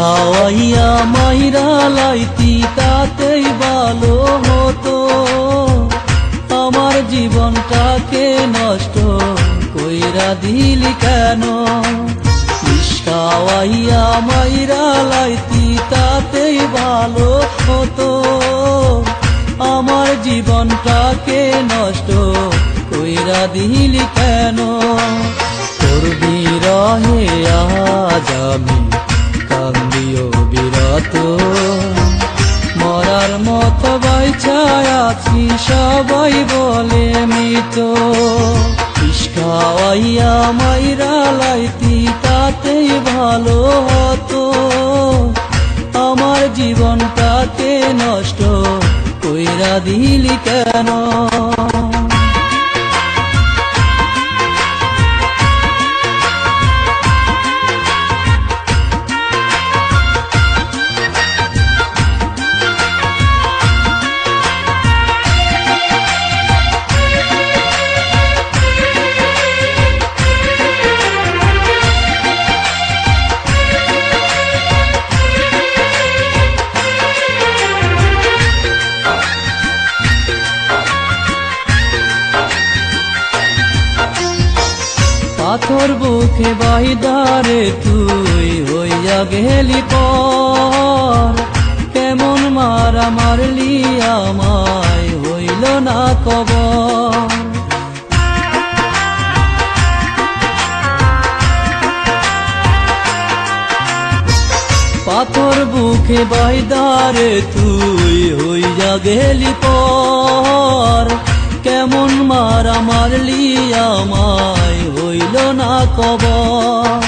খাওয়াইয়া মাইরা লাইতি তাতেই ভালো হতো, আমার জীবনটাকে নষ্ট কইরা দিলি কেন? বিষ খাওয়াইয়া মাইরা লাইতি তাতেই ভালো হতো, আমার জীবনটাকে নষ্ট কইরা দিলি কেন? তোর বিরহে আজ আমি কান্দিও বিরত, মরার মতো বাইচায় আছি সবাই বলে মৃত। বিষ খাওয়াইয়া মাইরা লাইতি তাতেই ভালো হতো, আমার জীবনটাকে নষ্ট কইরা দিলি কেন? পাথর বুকে বাইদারে তুই হইয়া গেলি পর, কেমন মারা মারলি আমায় হইল না কবর। পাথর বুকে বাইদারে তুই হইয়া গেলি পর, কেমন মারা মারলি আমায় হইল না কবর।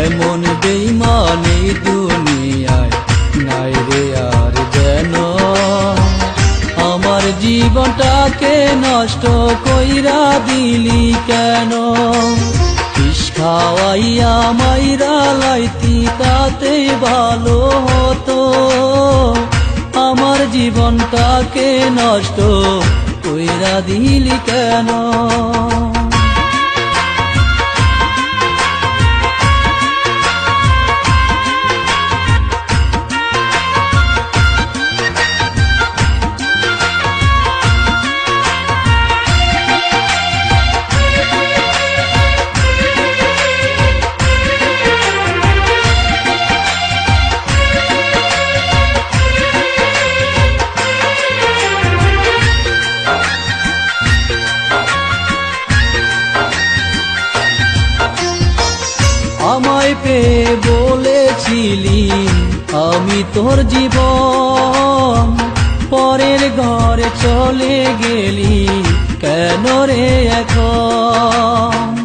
এমন বেঈমানি দুনিয়ায় নাই রে আর যেন, আমার জীবনটাকে নষ্ট কইরা দিলি কেন? বিষ খাওয়াইয়া মাইরা লাইতি তাতেই ভালো হতো, আমার জীবনটাকে নষ্ট কইরা দিলি কেন? আমায় পেয়ে বলেছিলি আমি তোর জীবন, পরের ঘরে চলে গেলি কেন রে এখন?